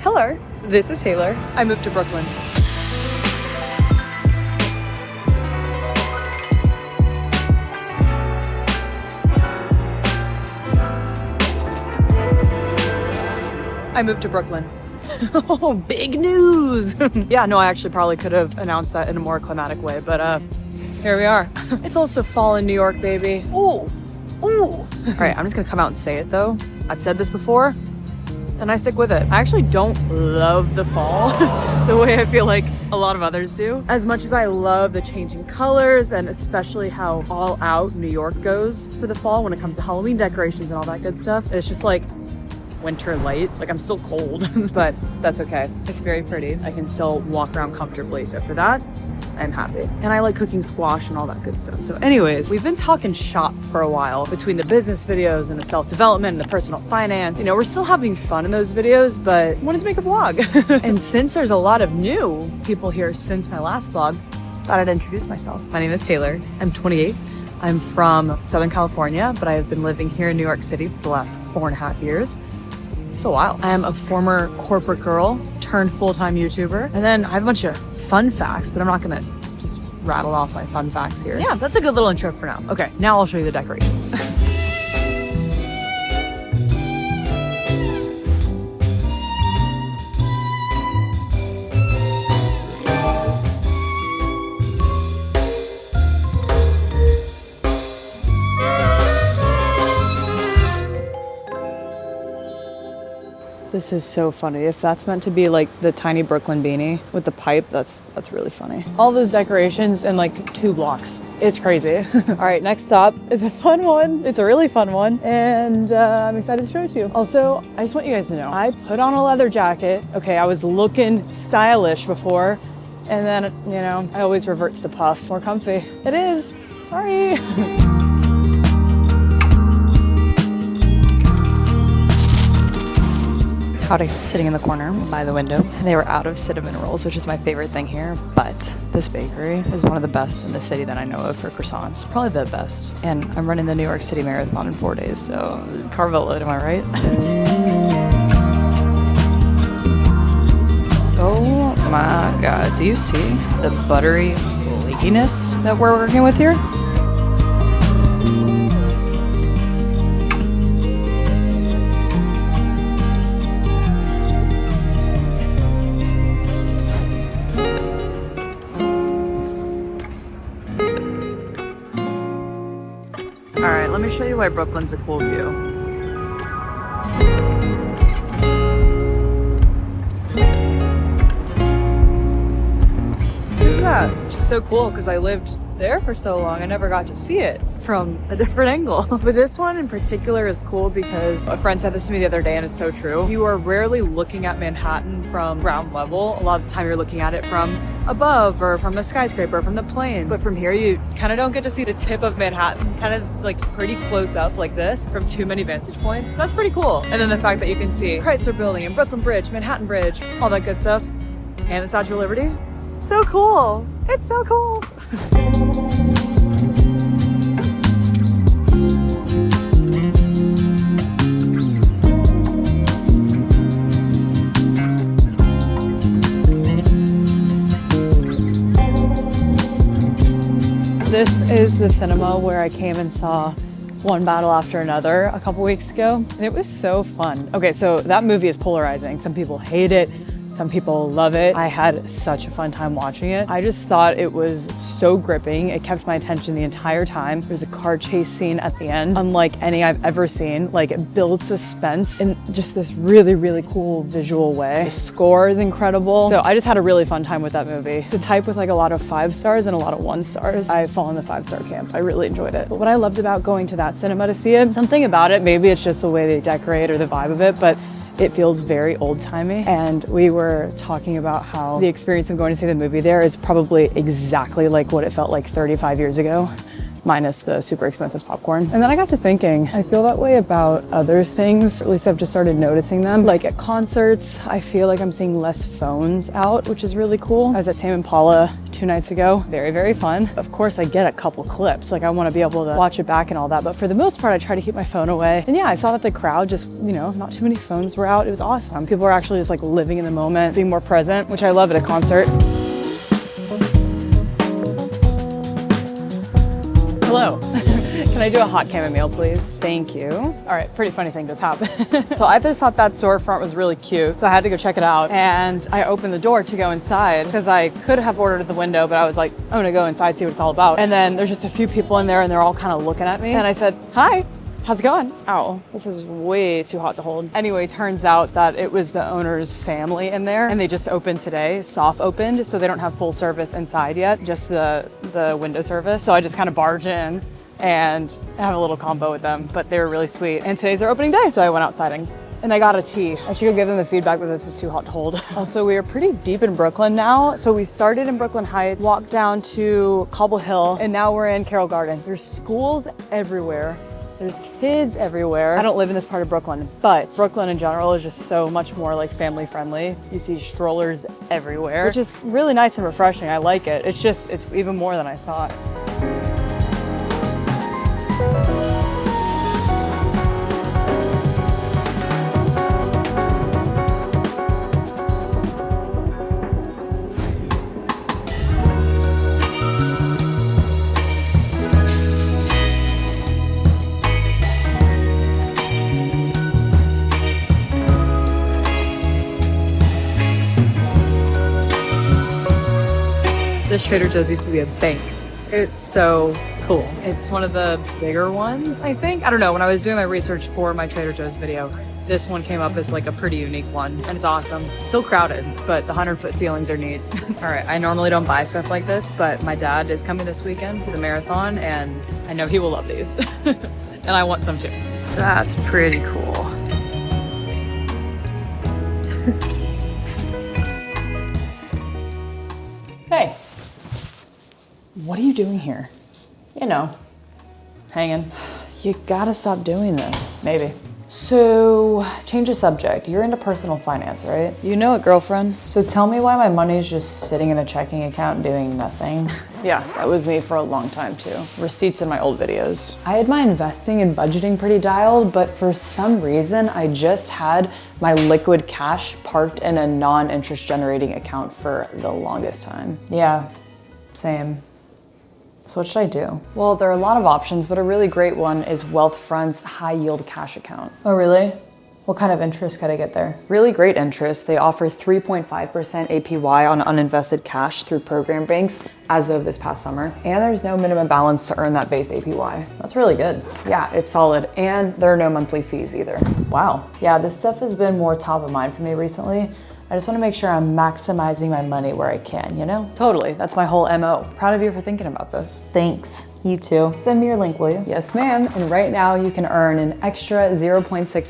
Hello, this is Taylor. I moved to Brooklyn. I moved to Brooklyn. Oh, big news. Yeah, no, I actually probably could have announced that in a more climatic way, but here we are. It's also fall in New York, baby. Ooh, ooh. All right, I'm just gonna come out and say it though. I've said this before, and I stick with it. I actually don't love the fall the way I feel like a lot of others do. As much as I love the changing colors and especially how all out New York goes for the fall when it comes to Halloween decorations and all that good stuff, it's just like winter light. Like, I'm still cold, but that's okay. It's very pretty. I can still walk around comfortably. So for that, I'm happy. And I like cooking squash and all that good stuff. So anyways, we've been talking shop for a while between the business videos and the self-development and the personal finance. You know, we're still having fun in those videos, but I wanted to make a vlog. And since there's a lot of new people here since my last vlog, I thought I'd introduce myself. My name is Taylor. I'm 28. I'm from Southern California, but I've been living here in New York City for the last 4.5 years. It's a while. I am a former corporate girl turned full-time YouTuber. And then I have a bunch of fun facts, but I'm not gonna just rattle off my fun facts here. Yeah, that's a good little intro for now. Okay, now I'll show you the decorations. This is so funny. If that's meant to be like the tiny Brooklyn beanie with the pipe, that's really funny. All those decorations in like 2 blocks. It's crazy. All right, next stop is a fun one. It's a really fun one. And I'm excited to show it to you. Also, I just want you guys to know, I put on a leather jacket. Okay, I was looking stylish before. And then, you know, I always revert to the puff. More comfy. It is. Sorry. Howdy. Sitting in the corner by the window. They were out of cinnamon rolls, which is my favorite thing here. But this bakery is one of the best in the city that I know of for croissants. Probably the best. And I'm running the New York City Marathon in 4 days, so carve a load, am I right? Oh my God. Do you see the buttery flakiness that we're working with here? All right, let me show you why Brooklyn's a cool view. Who's that? Just so cool because I lived there for so long. I never got to see it from a different angle. But this one in particular is cool because a friend said this to me the other day and it's so true. You are rarely looking at Manhattan from ground level. A lot of the time you're looking at it from above or from a skyscraper, from the plane. But from here you kind of don't get to see the tip of Manhattan kind of like pretty close up like this from too many vantage points. That's pretty cool. And then the fact that you can see Chrysler Building and Brooklyn Bridge, Manhattan Bridge, all that good stuff. And the Statue of Liberty. So cool. It's so cool. This is the cinema where I came and saw One Battle After Another a couple weeks ago, and it was so fun. Okay, so that movie is polarizing. Some people hate it. Some people love it. I had such a fun time watching it. I just thought it was so gripping. It kept my attention the entire time. There's a car chase scene at the end, unlike any I've ever seen. Like, it builds suspense in just this really, really cool visual way. The score is incredible. So I just had a really fun time with that movie. It's a type with like a lot of 5 stars and a lot of 1 stars. I fall in the 5-star camp. I really enjoyed it. But what I loved about going to that cinema to see it, something about it, maybe it's just the way they decorate or the vibe of it, but it feels very old-timey. And we were talking about how the experience of going to see the movie there is probably exactly like what it felt like 35 years ago. minus the super expensive popcorn. And then I got to thinking, I feel that way about other things. At least I've just started noticing them. Like at concerts, I feel like I'm seeing less phones out, which is really cool. I was at Tame Impala 2 nights ago. Very, very fun. Of course, I get a couple clips. Like I want to be able to watch it back and all that. But for the most part, I try to keep my phone away. And yeah, I saw that the crowd just, you know, not too many phones were out. It was awesome. People were actually just like living in the moment, being more present, which I love at a concert. Hello. Can I do a hot chamomile, please? Thank you. All right, pretty funny thing just happened. So I just thought that storefront was really cute, so I had to go check it out. And I opened the door to go inside because I could have ordered at the window, but I was like, I'm gonna go inside, see what it's all about. And then there's just a few people in there and they're all kind of looking at me. And I said, hi. How's it going? Ow, this is way too hot to hold. Anyway, turns out that it was the owner's family in there and they just opened today, soft opened, so they don't have full service inside yet, just the window service. So I just kind of barge in and have a little combo with them, but they were really sweet. And today's their opening day, so I went outside and I got a tea. I should go give them the feedback that this is too hot to hold. Also, we are pretty deep in Brooklyn now. So we started in Brooklyn Heights, walked down to Cobble Hill, and now we're in Carroll Gardens. There's schools everywhere. There's kids everywhere. I don't live in this part of Brooklyn, but Brooklyn in general is just so much more like family friendly. You see strollers everywhere, which is really nice and refreshing. I like it. It's even more than I thought. This Trader Joe's used to be a bank. It's so cool. It's one of the bigger ones, I think. I don't know, when I was doing my research for my Trader Joe's video, this one came up as like a pretty unique one, and it's awesome. Still crowded, but the 100-foot ceilings are neat. All right, I normally don't buy stuff like this, but my dad is coming this weekend for the marathon, and I know he will love these. And I want some too. That's pretty cool. Hey. What are you doing here? You know, hanging. You gotta stop doing this. Maybe. So, change the subject. You're into personal finance, right? You know it, girlfriend. So tell me why my money's just sitting in a checking account doing nothing. Yeah, that was me for a long time too. Receipts in my old videos. I had my investing and budgeting pretty dialed, but for some reason, I just had my liquid cash parked in a non-interest generating account for the longest time. Yeah, same. So what should I do? Well, there are a lot of options, but a really great one is Wealthfront's high yield cash account. Oh, really? What kind of interest could I get there? Really great interest. They offer 3.5% APY on uninvested cash through program banks as of this past summer. And there's no minimum balance to earn that base APY. That's really good. Yeah, it's solid. And there are no monthly fees either. Wow. Yeah, this stuff has been more top of mind for me recently. I just want to make sure I'm maximizing my money where I can, you know? Totally, that's my whole MO. Proud of you for thinking about this. Thanks, you too. Send me your link, will you? Yes, ma'am. And right now you can earn an extra 0.65%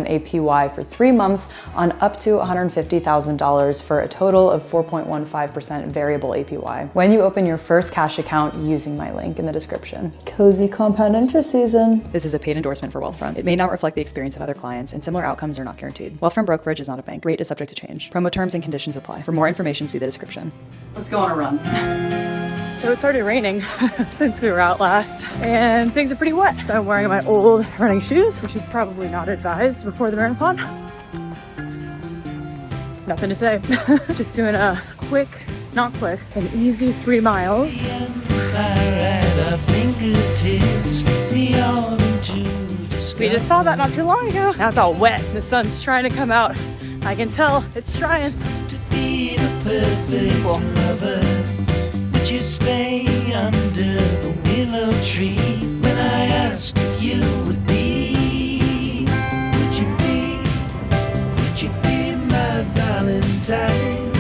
APY for 3 months on up to $150,000 for a total of 4.15% variable APY when you open your first cash account using my link in the description. Cozy compound interest season. This is a paid endorsement for Wealthfront. It may not reflect the experience of other clients, and similar outcomes are not guaranteed. Wealthfront Brokerage is not a bank. Rate is subject to change. Promo terms and conditions apply. For more information, see the description. Let's go on a run. So it started raining since we were out last, and things are pretty wet. So I'm wearing my old running shoes, which is probably not advised before the marathon. Nothing to say. Just doing a quick, not quick, an easy 3 miles. We just saw that not too long ago. Now it's all wet. The sun's trying to come out. I can tell it's trying. To be the perfect lover, would you stay under the willow tree when I asked if you would be? Would you be my Valentine?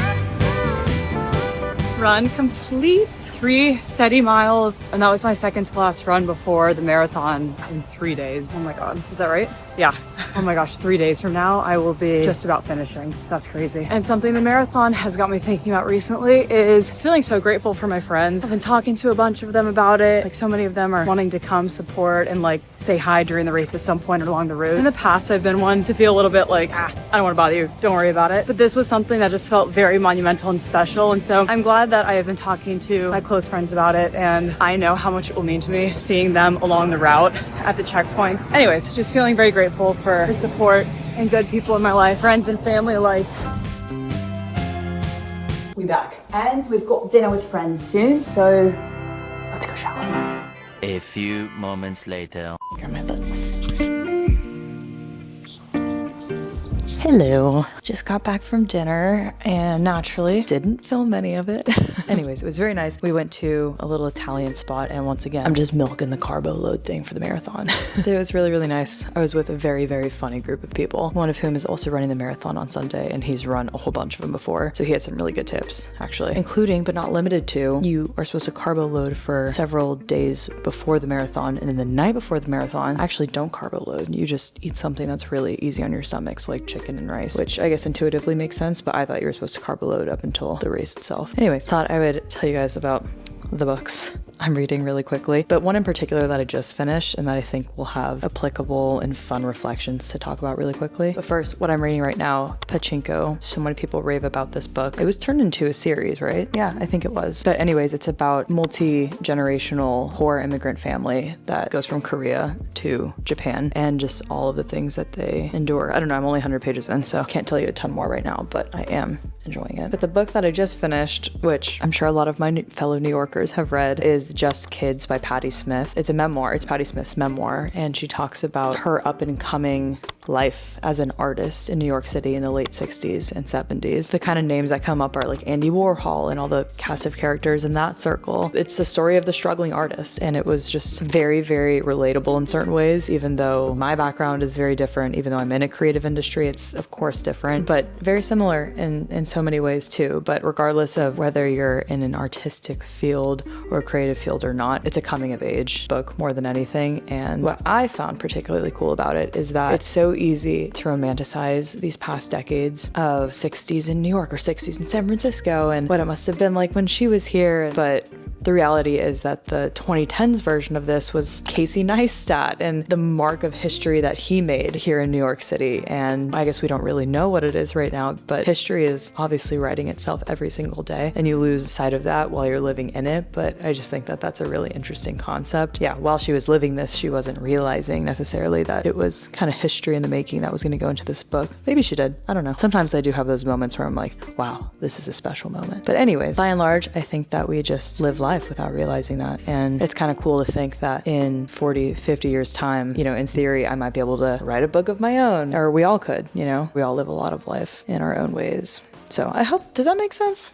Run complete, 3 steady miles, and that was my second to last run before the marathon in 3 days. Oh my God, is that right? yeah. Oh my gosh, 3 days from now, I will be just about finishing. That's crazy. And something the marathon has got me thinking about recently is feeling so grateful for my friends. I've been talking to a bunch of them about it. Like, so many of them are wanting to come support and like say hi during the race at some point along the route. In the past, I've been one to feel a little bit like, I don't want to bother you. Don't worry about it. But this was something that just felt very monumental and special. And so I'm glad that I have been talking to my close friends about it. And I know how much it will mean to me seeing them along the route at the checkpoints. Anyways, just feeling very grateful for the support and good people in my life, friends and family alike. We back. And we've got dinner with friends soon, so let's go shower. A few moments later. Grab my books. Hello. Just got back from dinner and naturally didn't film any of it. Anyways, it was very nice. We went to a little Italian spot and once again, I'm just milking the carbo load thing for the marathon. It was really, really nice. I was with a very, very funny group of people, one of whom is also running the marathon on Sunday and he's run a whole bunch of them before. So he had some really good tips actually, including but not limited to, you are supposed to carbo load for several days before the marathon and then the night before the marathon, actually don't carbo load. You just eat something that's really easy on your stomach, so like chicken and rice, which I guess intuitively makes sense, but I thought you were supposed to carbo load up until the race itself. Anyways, thought I would tell you guys about the books I'm reading really quickly, but one in particular that I just finished and that I think will have applicable and fun reflections to talk about really quickly. But first, what I'm reading right now, Pachinko. So many people rave about this book. It was turned into a series, right? Yeah, I think it was. But anyways, it's about multi-generational poor immigrant family that goes from Korea to Japan and just all of the things that they endure. I don't know, I'm only 100 pages in, so I can't tell you a ton more right now, but I am enjoying it. But the book that I just finished, which I'm sure a lot of my fellow New Yorkers have read, is Just Kids by Patti Smith. It's a memoir. It's Patti Smith's memoir, and she talks about her up and coming life as an artist in New York City in the late 60s and 70s. The kind of names that come up are like Andy Warhol and all the cast of characters in that circle. It's the story of the struggling artist, and it was just very, very relatable in certain ways, even though my background is very different. Even though I'm in a creative industry, it's of course different, but very similar in so many ways too. But regardless of whether you're in an artistic field or a creative field or not, it's a coming of age book more than anything. And what I found particularly cool about it is that it's so easy to romanticize these past decades of 60s in New York or 60s in San Francisco and what it must have been like when she was here. But the reality is that the 2010s version of this was Casey Neistat and the mark of history that he made here in New York City. And I guess we don't really know what it is right now, but history is obviously writing itself every single day, and you lose sight of that while you're living in it. But I just think that that's a really interesting concept. Yeah, while she was living this, she wasn't realizing necessarily that it was kind of history in the making that was going to go into this book. Maybe she did. I don't know. Sometimes I do have those moments where I'm like, wow, this is a special moment. But anyways, by and large, I think that we just live life without realizing that. And it's kind of cool to think that in 40, 50 years time, you know, in theory, I might be able to write a book of my own, or we all could, you know, we all live a lot of life in our own ways. So I hope, does that make sense?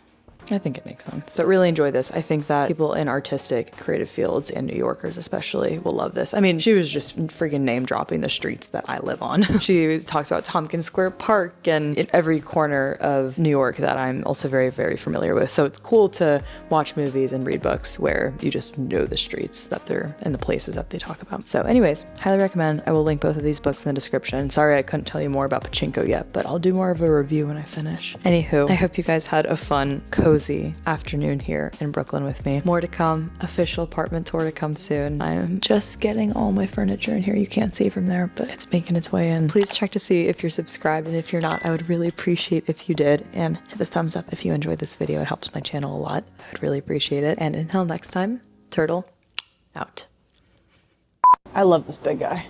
I think it makes sense. But really enjoy this. I think that people in artistic, creative fields and New Yorkers especially will love this. I mean, she was just freaking name dropping the streets that I live on. She talks about Tompkins Square Park and in every corner of New York that I'm also very, very familiar with. So it's cool to watch movies and read books where you just know the streets that they're and the places that they talk about. So anyways, highly recommend. I will link both of these books in the description. Sorry I couldn't tell you more about Pachinko yet, but I'll do more of a review when I finish. Anywho, I hope you guys had a fun, cozy afternoon here in Brooklyn with me. More to come. Official apartment tour to come soon. I'm just getting all my furniture in here. You can't see from there, but it's making its way in. Please check to see if you're subscribed, and if you're not, I would really appreciate if you did, and hit the thumbs up if you enjoyed this video. It helps my channel a lot. I would really appreciate it. And until next time, Turtle out. I love this big guy.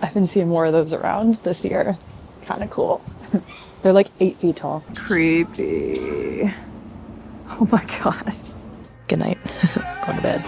I've been seeing more of those around this year. Kind of cool. They're like 8 feet tall. Creepy. Oh my God. Good night. Going to bed.